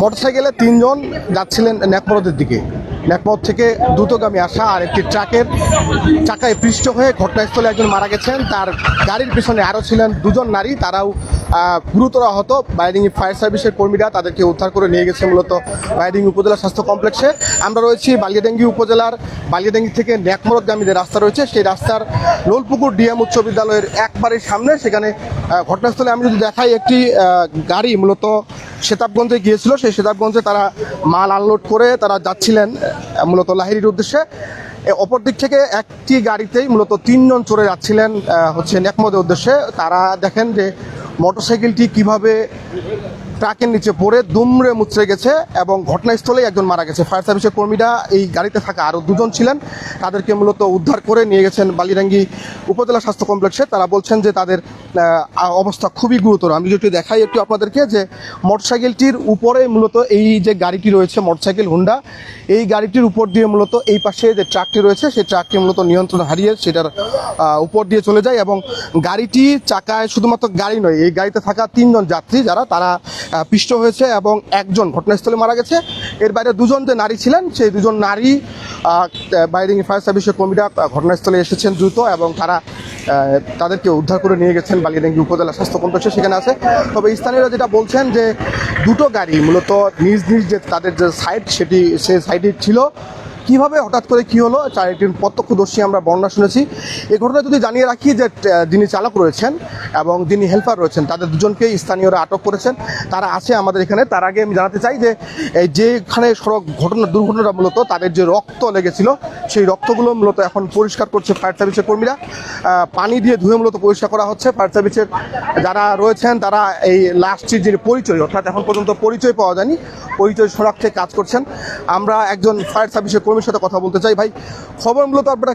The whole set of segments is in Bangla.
মোটরসাইকেলে 3 জন যাচ্ছিলেন নেকমরদের দিকে। নেকমর থেকে দ্রুতগামী আসা আর একটি ট্রাকের চাকায় পৃষ্ঠ হয়ে ঘটনাস্থলে একজন মারা গেছেন। তার গাড়ির পিছনে আরও ছিলেন 2 জন নারী, তারাও গুরুতর আহত। বাইডিঙ্গি ফায়ার সার্ভিসের কর্মীরা তাদেরকে উদ্ধার করে নিয়ে গেছে মূলত বাইডিঙ্গি উপজেলা স্বাস্থ্য কমপ্লেক্সে। আমরা রয়েছি বালিয়াডাঙ্গি উপজেলার বালিয়াডাঙ্গি থেকে নেকমরদগামী যে রাস্তা রয়েছে সেই রাস্তার লোলপুকুর ডিএম উচ্চ বিদ্যালয়ের একবারের সামনে। সেখানে ঘটনাস্থলে আমি যদি দেখাই, একটি গাড়ি মূলত সেতাবগঞ্জে গিয়েছিল। সেই সেতাবগঞ্জে তারা মাল আনলোড করে তারা যাচ্ছিলেন মূলত লাহিড়ির উদ্দেশ্যে। অপর দিক থেকে একটি গাড়িতেই মূলত 3 জন চড়ে যাচ্ছিলেন হচ্ছে নেকমদের উদ্দেশ্যে। তারা দেখেন যে মোটরসাইকেলটি কিভাবে ট্রাকের নিচে পড়ে দুমড়ে মুচড়ে গেছে এবং ঘটনাস্থলেই একজন মারা গেছে। ফায়ার সার্ভিসের কর্মীরা এই গাড়িতে থাকা আরও 2 জন ছিলেন, তাদেরকে মূলত উদ্ধার করে নিয়ে গেছেন বালিয়াডাঙ্গি উপজেলা স্বাস্থ্য কমপ্লেক্সে। তারা বলছেন যে তাদের অবস্থা খুবই গুরুতর। আমি যদি দেখাই একটু আপনাদেরকে যে মোটরসাইকেলটির উপরে মূলত এই যে গাড়িটি রয়েছে মোটরসাইকেল হুন্ডা, এই গাড়িটির উপর দিয়ে মূলত এই পাশে যে ট্রাকটি রয়েছে সেই ট্রাকটি মূলত নিয়ন্ত্রণ হারিয়ে সেটার উপর দিয়ে চলে যায় এবং গাড়িটি চাকায় শুধুমাত্র গাড়ি নয়, এই গাড়িতে থাকা 3 জন যাত্রী তারা পিষ্ট হয়েছে এবং একজন ঘটনাস্থলে মারা গেছে। এর বাইরে 2 জন যে নারী ছিলেন সেই 2 জন নারী বাইডিঙ্গি ফায়ার সার্ভিসের কর্মীরা ঘটনাস্থলে এসেছেন দ্রুত এবং তাদেরকে উদ্ধার করে নিয়ে গেছেন বালিয়াডাঙ্গি উপজেলা স্বাস্থ্য কমপ্লেক্সে, সেখানে আছে। তবে স্থানীয়রা যেটা বলছেন যে 2টো গাড়ি মূলত নিজ নিজ যে তাদের যে সাইড সেই সাইডে ছিল। কিভাবে হঠাৎ করে কি হলো তার একটি প্রত্যক্ষদর্শী আমরা বর্ণনা শুনেছি। এই ঘটনা যদি জানিয়ে রাখি যে যিনি চালক রয়েছেন এবং যিনি হেল্পার রয়েছেন তাদের 2 জনকেই স্থানীয়রা আটক করেছেন, তারা আছে আমাদের এখানে। তার আগে আমি জানাতে চাই যে এই যেখানে সড়ক দুর্ঘটনাটা মূলত তাদের যে রক্ত লেগেছিল সেই রক্তগুলো মূলত এখন পরিষ্কার করছে ফায়ার সার্ভিসের কর্মীরা। পানি দিয়ে ধুয়ে মূলত পরিষ্কার করা হচ্ছে। ফায়ার সার্ভিসের যারা রয়েছেন তারা এই লাস্টটির যে পরিচয়, অর্থাৎ এখন পর্যন্ত পরিচয় পাওয়া যায়নি, পরিচয় শনাক্তে কাজ করছেন। আমরা একজন ফায়ার সার্ভিসের কর্মীর সাথে কথা বলতে চাই। ভাই, খবর মূলত আপনারা,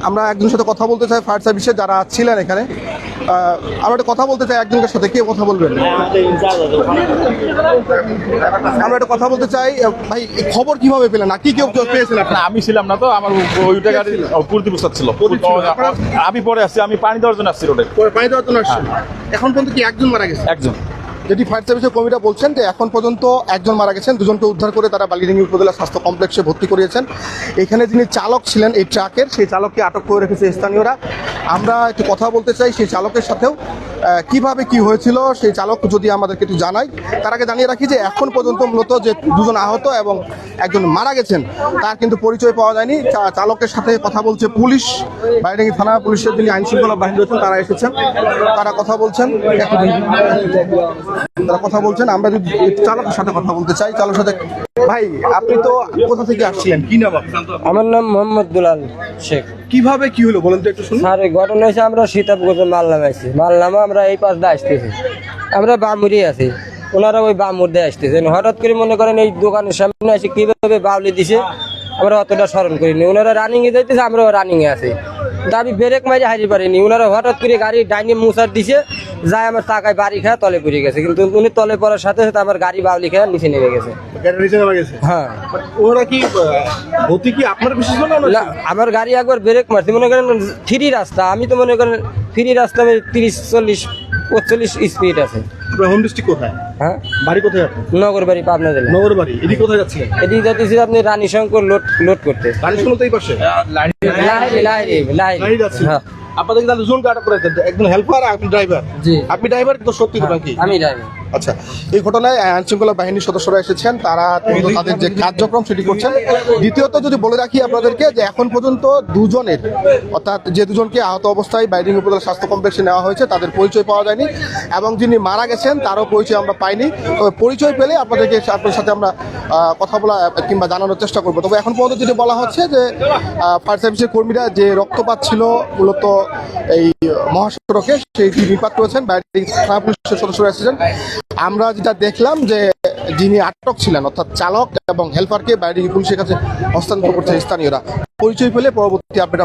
আমরা একজনের সাথে কথা বলতে চাই ফায়ার সার্ভিসের যারা ছিলেন এখানে। আমরা একটা কথা বলতে চাই একজনের সাথে। কে কথা বলবেন? আমরা একটা কথা বলতে চাই। ভাই, খবর কিভাবে পেলেন? না কি কেউ পেয়েছেন আপনারা? আমি ছিলাম না তো, আমার ওইটা গাড়ি পূর্তি প্রস্তাব ছিল। আমি পরে আসছি, আমি পানি দেওয়ার জন্য আসছি রোডে। পানি দেওয়ার জন্য আসছেন? এখন পর্যন্ত কি একজন মারা গেছে? একজন। যেটি ফায়ার সার্ভিসের কর্মীরা বলছেন যে এখন পর্যন্ত একজন মারা গেছেন, 2 জনকে উদ্ধার করে তারা বালিয়াডাঙ্গি উপজেলা স্বাস্থ্য কমপ্লেক্সে ভর্তি করিয়েছেন। এখানে যিনি চালক ছিলেন এই ট্রাকের, সেই চালককে আটক করে রেখেছে স্থানীয়রা। আমরা একটু কথা বলতে চাই সেই চালকের সাথেও, কিভাবে কি হয়েছিল সেই চালক যদি আমাদেরকে একটু জানায়। তার আগে জানিয়ে রাখি যে এখন পর্যন্ত মূলত যে 2 জন আহত এবং একজন মারা গেছেন তার কিন্তু পরিচয় পাওয়া যায়নি। চালকের সাথে কথা বলছে পুলিশ, বালিয়াডাঙ্গি থানা পুলিশের যিনি আইন শৃঙ্খলা বাহিনী রয়েছেন তারা এসেছেন, তারা কথা বলছেন। আমরা যদি চালকের সাথে কথা বলতে চাই, চালকের সাথে। ভাই, আপনি তো কোথা থেকে আসছিলেন? কি নাম আপনার? আমার নাম মোহাম্মদ দুলাল শেখ। কিভাবে কি হলো বলেন তো একটু শুনুন। স্যার, ঘটনা হয়েছে আমরা সীতাবগঞ্জে মাল নামাইছি। মাল নামা আমরা এই পাশ দিয়ে আসতেছি, আমরা বামুরি আছি, ওনারা ওই বামুর দিয়ে আসতেছেন। হঠাৎ করে মনে করেন এই দোকানের সামনে এসে কিভাবে বাউলি দিছে আমরা অতটা স্মরণ করিনি। ওনারা রানিং এ যাইতেছে, আমরাও রানিং এ আছি। আমি ব্রেক মারি হারিয়ে পারিনি। ওনারা হঠাৎ করে গাড়ি ডাইনে মুসার দিছে, যায় আমার টাকায় বাড়ি খায় তলে পড়ে গেছে। কিন্তু উনি তলে পড়ার সাথে সাথে আমার গাড়ি বাউলি খেয়ে নিচে নেমে গেছে। হ্যাঁ, ওরা কি গতি কি আপনার বিশেষ না, আমার গাড়ি একবার ব্রেক মারছে। মনে করেন ফ্রি রাস্তা, আমি তো মনে করেন ফ্রি রাস্তা 30-40-45 স্পিড আছে। হোম ডিস্ট্রিক্ট কোথায়? হ্যাঁ, বাড়ি কোথায় আপনার? নগর বাড়ি, পাবনা জেলা। নগর বাড়ি। এদিকে কোথায় যাচ্ছিলেন? এদিকে যাচ্ছি আপনি রানী শঙ্কর লোড করতে। রানী শঙ্কর তো এই পাশে। লাহিড়ি যাচ্ছেন? হ্যাঁ। আপনাদের কিন্তু 2 জনকে আটক করেছেন, একজন হেল্পার আর আপনি ড্রাইভার। জি। আপনি ড্রাইভার তো সত্যি কথা কি? আমি ড্রাইভার। আচ্ছা, এই ঘটনায় আইনশৃঙ্খলা বাহিনীর সদস্যরা এসেছেন, তারা তাদের যে কার্যক্রম সেটি করছেন। দ্বিতীয়ত যদি বলে রাখি আপনাদেরকে যে এখন পর্যন্ত 2 জনের, অর্থাৎ যে 2 জনকে আহত অবস্থায় বালিয়াডাঙ্গি উপজেলা স্বাস্থ্য কমপ্লেক্সে নেওয়া হয়েছে তাদের পরিচয় পাওয়া যায়নি এবং যিনি মারা গেছেন তারও পরিচয় আমরা পাইনি। তবে পরিচয় পেলে আপনাদের সাথে আমরা কথা বলা কিংবা জানানোর চেষ্টা করবো। তবে এখন পর্যন্ত যেটি বলা হচ্ছে যে ফায়ার সার্ভিসের কর্মীরা যে রক্তপাত ছিল মূলত এই মহাসড়কে সেইটি নিপাত করেছেন। বালিয়াডাঙ্গি থানা পুলিশের সদস্যরা এসেছেন। আমরা যেটা দেখলাম যে যিনি আটক ছিলেন অর্থাৎ চালক এবং হেল্পারকে বালিয়াডাঙ্গি পুলিশের কাছে হস্তান্তর করছে স্থানীয়রা। পরিচয় পেলে পরবর্তী আপডেট